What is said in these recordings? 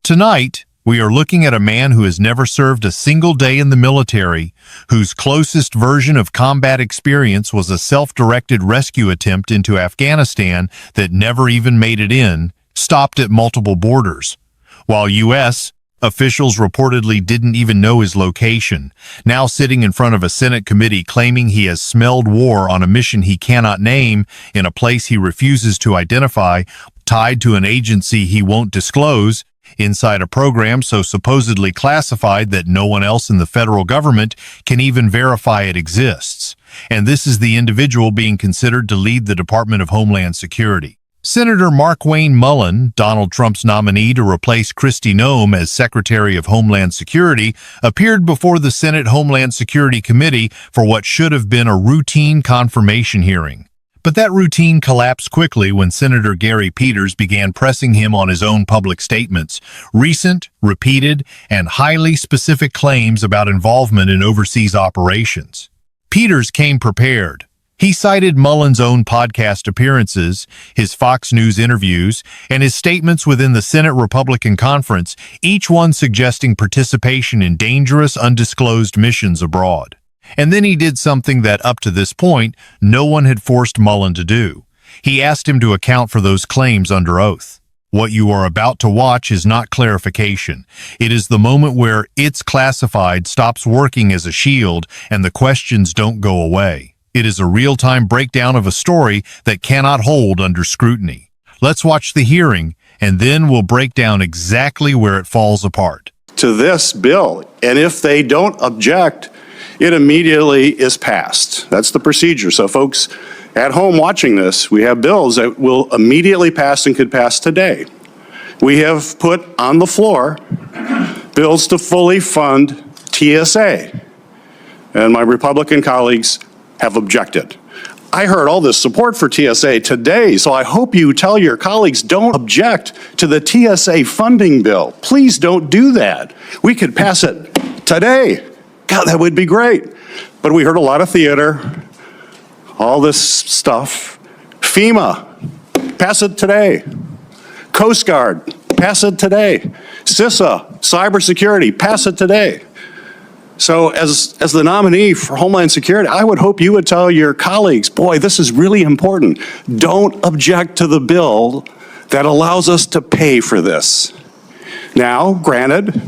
Tonight, we are looking at a man who has never served a single day in the military, whose closest version of combat experience was a self-directed rescue attempt into Afghanistan that never even made it in, stopped at multiple borders, while U.S. officials reportedly didn't even know his location, now sitting in front of a Senate committee claiming he has smelled war on a mission he cannot name in a place he refuses to identify, tied to an agency he won't disclose, inside a program so supposedly classified that no one else in the federal government can even verify it exists. And this is the individual being considered to lead the Department of Homeland Security. Senator Markwayne Mullin, Donald Trump's nominee to replace Kristi Noem as Secretary of Homeland Security, appeared before the Senate Homeland Security Committee for what should have been a routine confirmation hearing. But that routine collapsed quickly when Senator Gary Peters began pressing him on his own public statements, recent, repeated, and highly specific claims about involvement in overseas operations. Peters came prepared. He cited Mullin's own podcast appearances, his Fox News interviews, and his statements within the Senate Republican Conference, each one suggesting participation in dangerous, undisclosed missions abroad. And then he did something that, up to this point, no one had forced Mullin to do. He asked him to account for those claims under oath. What you are about to watch is not clarification. It is the moment where "it's classified" stops working as a shield and the questions don't go away. It is a real-time breakdown of a story that cannot hold under scrutiny. Let's watch the hearing, and then we'll break down exactly where it falls apart. To this bill, and if they don't object, it immediately is passed. That's the procedure. So folks at home watching this, we have bills that will immediately pass and could pass today. We have put on the floor bills to fully fund TSA, and my Republican colleagues have objected. I heard all this support for TSA today, so I hope you tell your colleagues don't object to the TSA funding bill. Please don't do that. We could pass it today. God, that would be great. But we heard a lot of theater, all this stuff. FEMA, pass it today. Coast Guard, pass it today. CISA, cybersecurity, pass it today. So as the nominee for Homeland Security, I would hope you would tell your colleagues, boy, this is really important. Don't object to the bill that allows us to pay for this. Now, granted,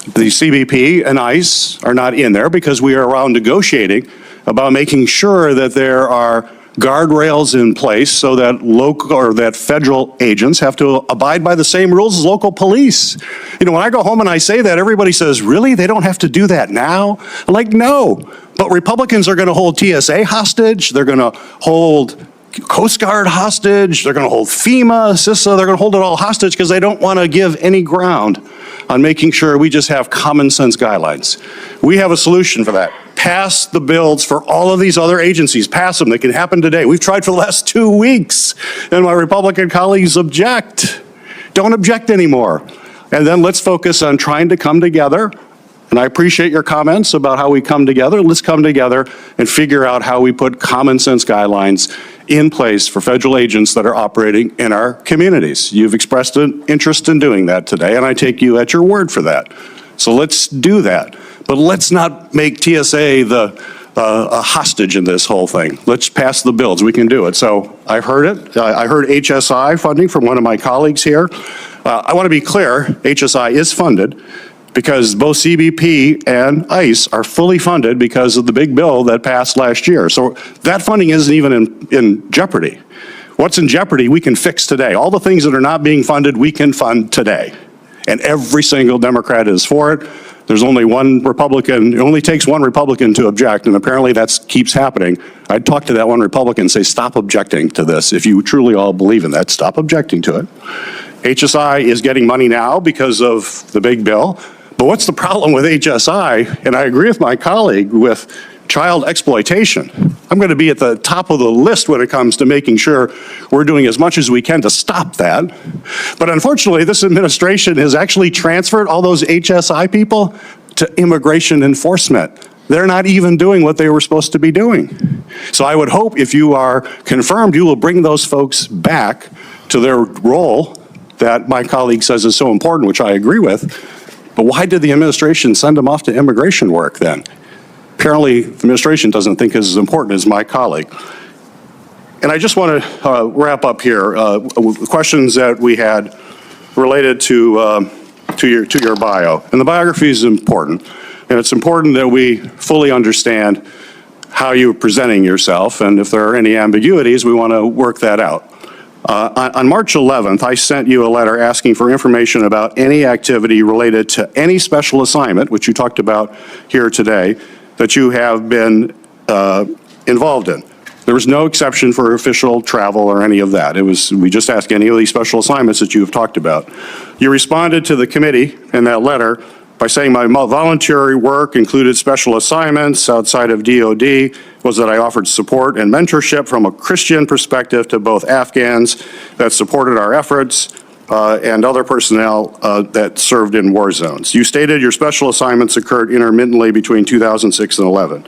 the CBP and ICE are not in there because we are around negotiating about making sure that there are guardrails in place so that local or that federal agents have to abide by the same rules as local police. You know, when I go home and I say that, everybody says, really? They don't have to do that now? I'm like, no. But Republicans are going to hold TSA hostage. They're going to hold Coast Guard hostage. They're going to hold FEMA, CISA. They're going to hold it all hostage because they don't want to give any ground on making sure we just have common sense guidelines. We have a solution for that. Pass the bills for all of these other agencies. Pass them. They can happen today. We've tried for the last 2 weeks, and my Republican colleagues object. Don't object anymore. And then let's focus on trying to come together. And I appreciate your comments about how we come together. Let's come together and figure out how we put common sense guidelines in place for federal agents that are operating in our communities. You've expressed an interest in doing that today, and I take you at your word for that. So let's do that. But let's not make TSA a hostage in this whole thing. Let's pass the bills. We can do it. So I heard it. I heard HSI funding from one of my colleagues here. I want to be clear, HSI is funded because both CBP and ICE are fully funded because of the big bill that passed last year. So that funding isn't even in jeopardy. What's in jeopardy, we can fix today. All the things that are not being funded, we can fund today. And every single Democrat is for it. There's only one Republican, it only takes one Republican to object, and apparently that keeps happening. I'd talk to that one Republican and say, stop objecting to this. If you truly all believe in that, stop objecting to it. HSI is getting money now because of the big bill. But what's the problem with HSI? And I agree with my colleague with child exploitation. I'm going to be at the top of the list when it comes to making sure we're doing as much as we can to stop that. But unfortunately, this administration has actually transferred all those HSI people to immigration enforcement. They're not even doing what they were supposed to be doing. So I would hope if you are confirmed, you will bring those folks back to their role that my colleague says is so important, which I agree with. But why did the administration send him off to immigration work then? Apparently, the administration doesn't think is as important as my colleague. And I just want to wrap up here with questions that we had related to your bio. And the biography is important. And it's important that we fully understand how you're presenting yourself. And if there are any ambiguities, we want to work that out. On March 11th, I sent you a letter asking for information about any activity related to any special assignment, which you talked about here today, that you have been involved in. There was no exception for official travel or any of that. We just asked any of these special assignments that you have talked about. You responded to the committee in that letter by saying my voluntary work included special assignments outside of DOD, was that I offered support and mentorship from a Christian perspective to both Afghans that supported our efforts and other personnel that served in war zones. You stated your special assignments occurred intermittently between 2006 and 11.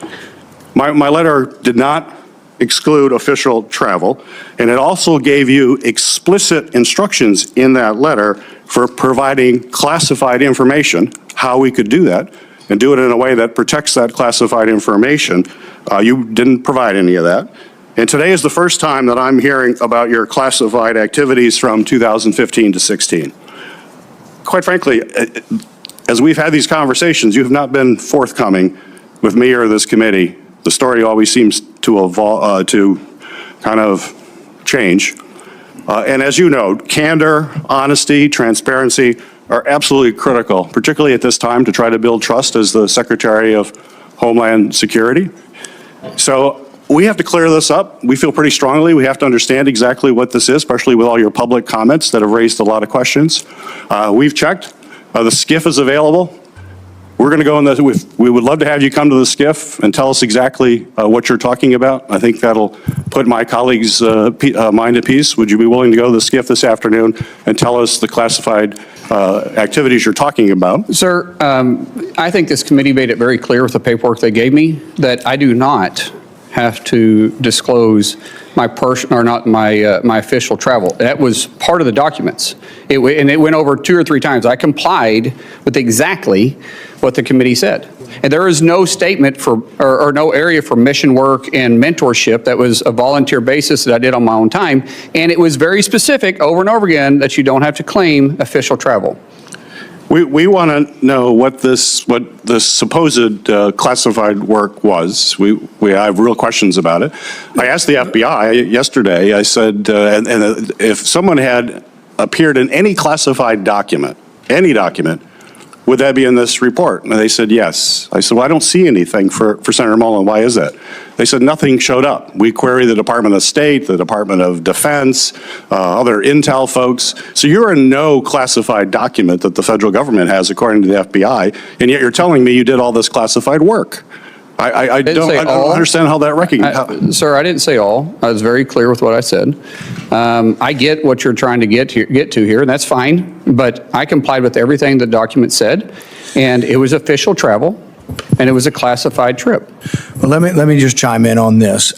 My letter did not exclude official travel, and it also gave you explicit instructions in that letter for providing classified information, how we could do that, and do it in a way that protects that classified information. You didn't provide any of that. And today is the first time that I'm hearing about your classified activities from 2015 to 16. Quite frankly, as we've had these conversations, you have not been forthcoming with me or this committee. The story always seems to evolve, to kind of change. And as you know, candor, honesty, transparency are absolutely critical, particularly at this time to try to build trust as the Secretary of Homeland Security. So we have to clear this up. We feel pretty strongly we have to understand exactly what this is, especially with all your public comments that have raised a lot of questions. We've checked. The SCIF is available. We're going to go in the, we would love to have you come to the SCIF and tell us exactly what you're talking about. I think that'll put my colleagues' mind at peace. Would you be willing to go to the SCIF this afternoon and tell us the classified activities you're talking about? Sir, I think this committee made it very clear with the paperwork they gave me that I do not have to disclose my my official travel. That was part of the documents. And it went over 2 or 3 times. I complied with exactly what the committee said. And there is no statement for, or no area for mission work and mentorship that was a volunteer basis that I did on my own time. And it was very specific over and over again that you don't have to claim official travel. We want to know what this supposed classified work was. We have real questions about it. I asked the FBI yesterday, I said, and if someone had appeared in any classified document, any document, would that be in this report? And they said yes. I said, well, I don't see anything for Senator Mullin. Why is that? They said nothing showed up. We queried the Department of State, the Department of Defense, other intel folks. So you're in no classified document that the federal government has according to the FBI, and yet you're telling me you did all this classified work. I don't understand how that recognizes. Sir, I didn't say all. I was very clear with what I said. I get what you're trying to get to here, and that's fine. But I complied with everything the document said, and it was official travel, and it was a classified trip. Well, let me just chime in on this.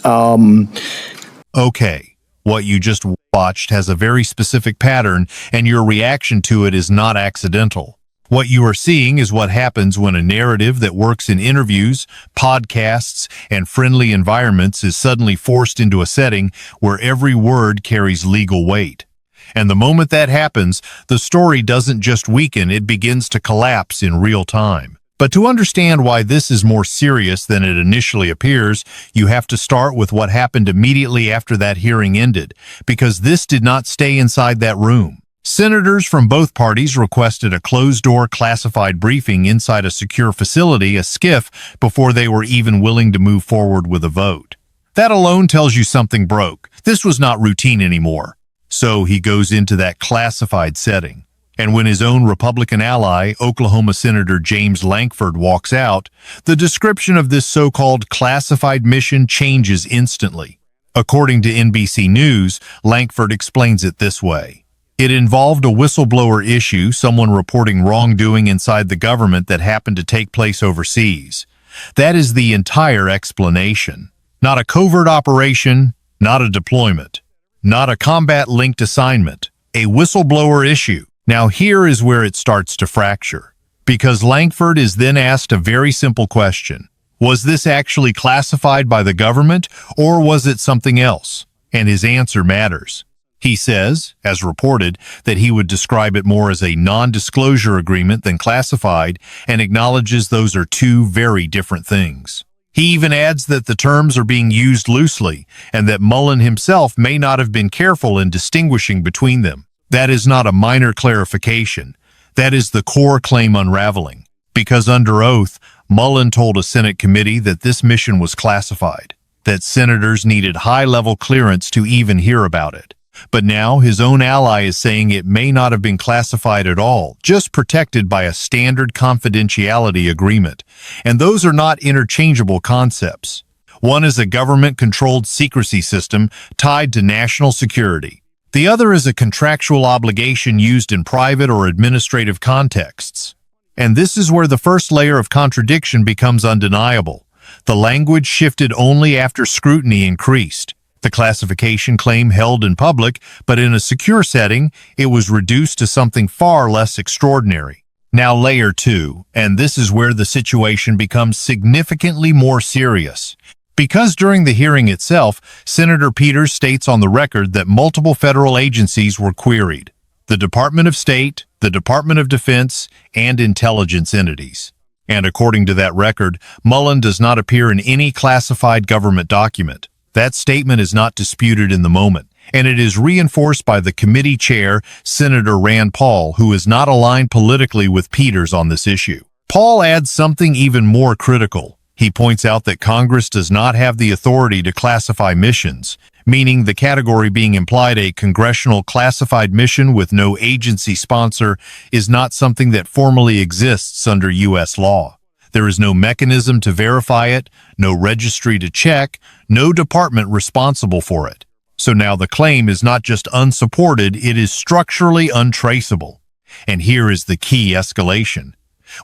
Okay, what you just watched has a very specific pattern, and your reaction to it is not accidental. What you are seeing is what happens when a narrative that works in interviews, podcasts, and friendly environments is suddenly forced into a setting where every word carries legal weight. And the moment that happens, the story doesn't just weaken, it begins to collapse in real time. But to understand why this is more serious than it initially appears, you have to start with what happened immediately after that hearing ended, because this did not stay inside that room. Senators from both parties requested a closed-door classified briefing inside a secure facility, a SCIF, before they were even willing to move forward with a vote. That alone tells you something broke. This was not routine anymore. So he goes into that classified setting. And when his own Republican ally, Oklahoma Senator James Lankford, walks out, the description of this so-called classified mission changes instantly. According to NBC News, Lankford explains it this way. It involved a whistleblower issue, someone reporting wrongdoing inside the government that happened to take place overseas. That is the entire explanation. Not a covert operation, not a deployment, not a combat-linked assignment, a whistleblower issue. Now here is where it starts to fracture, because Langford is then asked a very simple question. Was this actually classified by the government, or was it something else? And his answer matters. He says, as reported, that he would describe it more as a non-disclosure agreement than classified, and acknowledges those are two very different things. He even adds that the terms are being used loosely, and that Mullin himself may not have been careful in distinguishing between them. That is not a minor clarification. That is the core claim unraveling. Because under oath, Mullin told a Senate committee that this mission was classified, that senators needed high-level clearance to even hear about it. But now his own ally is saying it may not have been classified at all, just protected by a standard confidentiality agreement. And those are not interchangeable concepts. One is a government-controlled secrecy system tied to national security. The other is a contractual obligation used in private or administrative contexts. And this is where the first layer of contradiction becomes undeniable. The language shifted only after scrutiny increased. The classification claim held in public, but in a secure setting, it was reduced to something far less extraordinary. Now layer 2, and this is where the situation becomes significantly more serious. Because during the hearing itself, Senator Peters states on the record that multiple federal agencies were queried: the Department of State, the Department of Defense, and intelligence entities. And according to that record, Mullin does not appear in any classified government document. That statement is not disputed in the moment, and it is reinforced by the committee chair, Senator Rand Paul, who is not aligned politically with Peters on this issue. Paul adds something even more critical. He points out that Congress does not have the authority to classify missions, meaning the category being implied, a congressional classified mission with no agency sponsor, is not something that formally exists under U.S. law. There is no mechanism to verify it, no registry to check, no department responsible for it. So now the claim is not just unsupported, it is structurally untraceable. And here is the key escalation.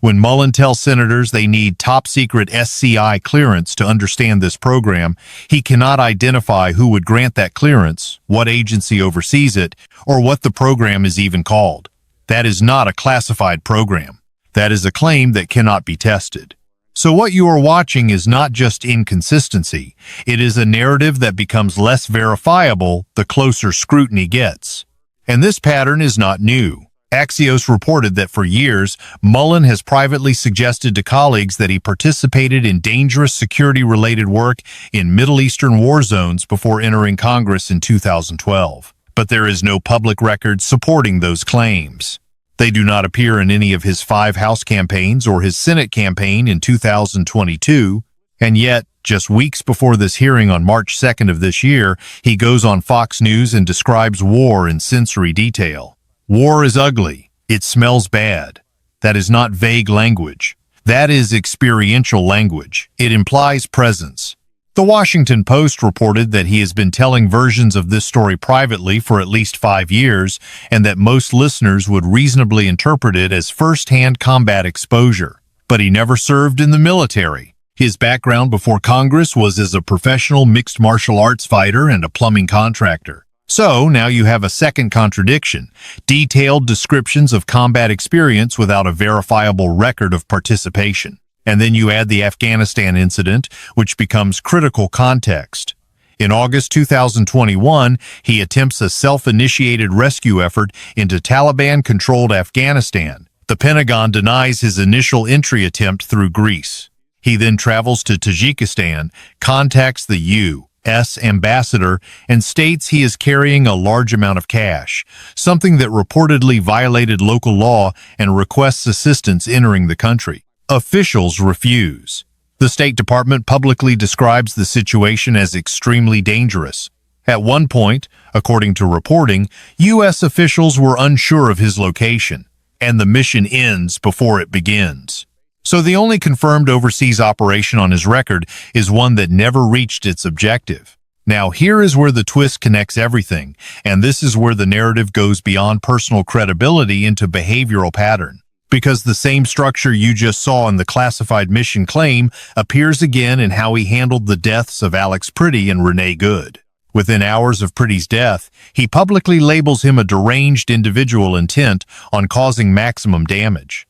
When Mullin tells senators they need top-secret SCI clearance to understand this program, he cannot identify who would grant that clearance, what agency oversees it, or what the program is even called. That is not a classified program. That is a claim that cannot be tested. So what you are watching is not just inconsistency. It is a narrative that becomes less verifiable the closer scrutiny gets. And this pattern is not new. Axios reported that for years, Mullin has privately suggested to colleagues that he participated in dangerous security-related work in Middle Eastern war zones before entering Congress in 2012. But there is no public record supporting those claims. They do not appear in any of his 5 House campaigns or his Senate campaign in 2022, and yet, just weeks before this hearing on March 2nd of this year, he goes on Fox News and describes war in sensory detail. War is ugly. It smells bad. That is not vague language. That is experiential language. It implies presence. The Washington Post reported that he has been telling versions of this story privately for at least 5 years, and that most listeners would reasonably interpret it as first-hand combat exposure. But he never served in the military. His background before Congress was as a professional mixed martial arts fighter and a plumbing contractor. So now you have a second contradiction: detailed descriptions of combat experience without a verifiable record of participation. And then you add the Afghanistan incident, which becomes critical context. In August 2021, he attempts a self-initiated rescue effort into Taliban-controlled Afghanistan. The Pentagon denies his initial entry attempt through Greece. He then travels to Tajikistan, contacts the U.S. ambassador, and states he is carrying a large amount of cash, something that reportedly violated local law, and requests assistance entering the country. Officials refuse. The State Department publicly describes the situation as extremely dangerous. At one point, according to reporting, U.S. officials were unsure of his location, and the mission ends before it begins. So the only confirmed overseas operation on his record is one that never reached its objective. Now here is where the twist connects everything, and this is where the narrative goes beyond personal credibility into behavioral pattern. Because the same structure you just saw in the classified mission claim appears again in how he handled the deaths of Alex Pretty and Renee Good. Within hours of Pretty's death, he publicly labels him a deranged individual intent on causing maximum damage.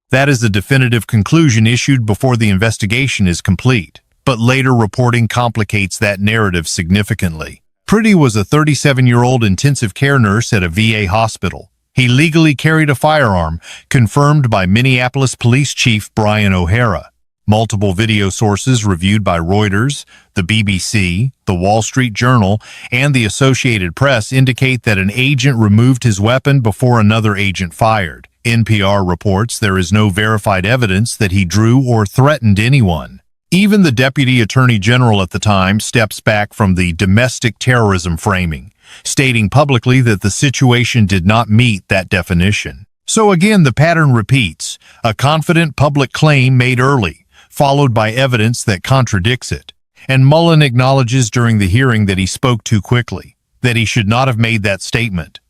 That is a definitive conclusion issued before the investigation is complete, but later reporting complicates that narrative significantly. Pretty was a 37-year-old intensive care nurse at a VA hospital. He legally carried a firearm, confirmed by Minneapolis Police Chief Brian O'Hara. Multiple video sources reviewed by Reuters, the BBC, the Wall Street Journal, and the Associated Press indicate that an agent removed his weapon before another agent fired. NPR reports there is no verified evidence that he drew or threatened anyone. Even the Deputy Attorney General at the time steps back from the domestic terrorism framing, stating publicly that the situation did not meet that definition. So again, the pattern repeats, a confident public claim made early, followed by evidence that contradicts it. And Mullin acknowledges during the hearing that he spoke too quickly, that he should not have made that statement.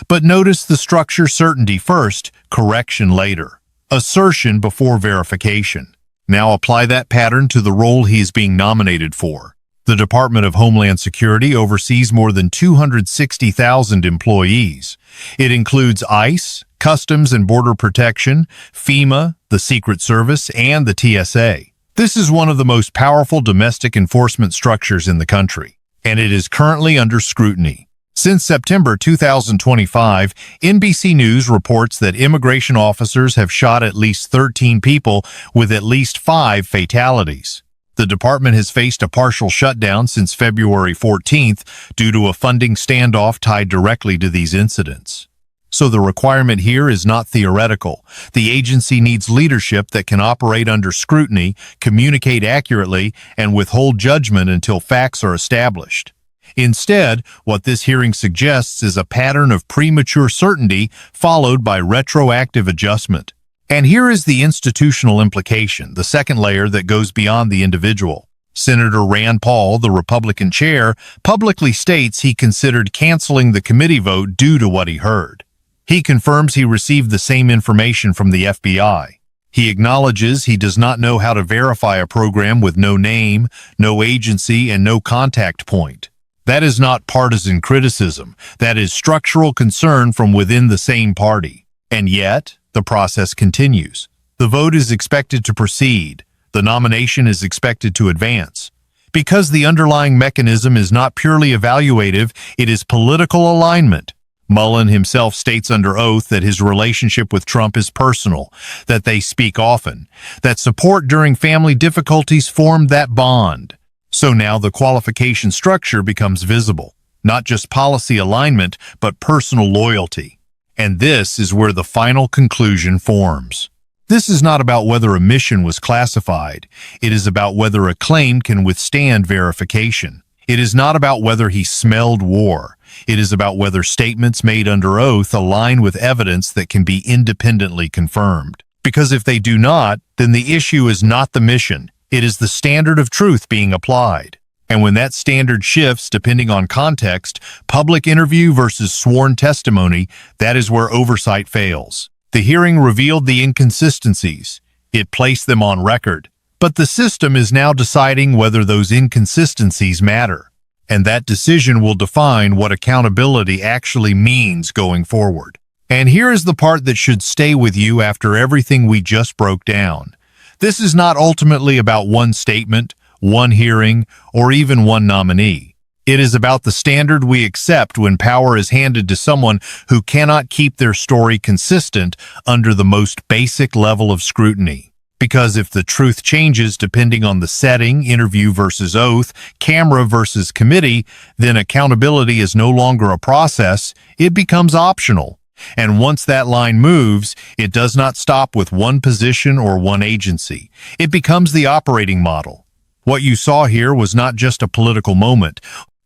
But notice the structure: certainty first, correction later. Assertion before verification. Now apply that pattern to the role he is being nominated for. The Department of Homeland Security oversees more than 260,000 employees. It includes ICE, Customs and Border Protection, FEMA, the Secret Service, and the TSA. This is one of the most powerful domestic enforcement structures in the country, and it is currently under scrutiny. Since September 2025, NBC News reports that immigration officers have shot at least 13 people with at least 5 fatalities. The department has faced a partial shutdown since February 14th due to a funding standoff tied directly to these incidents. So the requirement here is not theoretical. The agency needs leadership that can operate under scrutiny, communicate accurately, and withhold judgment until facts are established. Instead, what this hearing suggests is a pattern of premature certainty followed by retroactive adjustment. And here is the institutional implication, the second layer that goes beyond the individual. Senator Rand Paul, the Republican chair, publicly states he considered canceling the committee vote due to what he heard. He confirms he received the same information from the FBI. He acknowledges he does not know how to verify a program with no name, no agency, and no contact point. That is not partisan criticism. That is structural concern from within the same party. And yet, the process continues. The vote is expected to proceed. The nomination is expected to advance. Because the underlying mechanism is not purely evaluative, it is political alignment. Mullin himself states under oath that his relationship with Trump is personal, that they speak often, that support during family difficulties formed that bond. So now the qualification structure becomes visible, not just policy alignment, but personal loyalty. And this is where the final conclusion forms. This is not about whether a mission was classified. It is about whether a claim can withstand verification. It is not about whether he smelled war. It is about whether statements made under oath align with evidence that can be independently confirmed. Because if they do not, then the issue is not the mission. It is the standard of truth being applied. And when that standard shifts depending on context, public interview versus sworn testimony, that is where oversight fails. The hearing revealed the inconsistencies. It placed them on record. But the system is now deciding whether those inconsistencies matter. And that decision will define what accountability actually means going forward. And here is the part that should stay with you after everything we just broke down. This is not ultimately about one statement, one hearing, or even one nominee. It is about the standard we accept when power is handed to someone who cannot keep their story consistent under the most basic level of scrutiny. Because if the truth changes depending on the setting, interview versus oath, camera versus committee, then accountability is no longer a process, it becomes optional. And once that line moves, it does not stop with one position or one agency. It becomes the operating model. What you saw here was not just a political moment.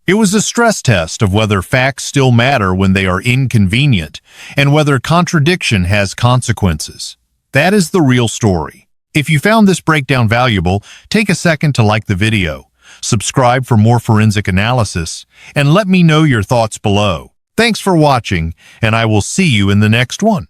It was a stress test of whether facts still matter when they are inconvenient, and whether contradiction has consequences. That is the real story. If you found this breakdown valuable, take a second to like the video, subscribe for more forensic analysis, and let me know your thoughts below. Thanks for watching, and I will see you in the next one.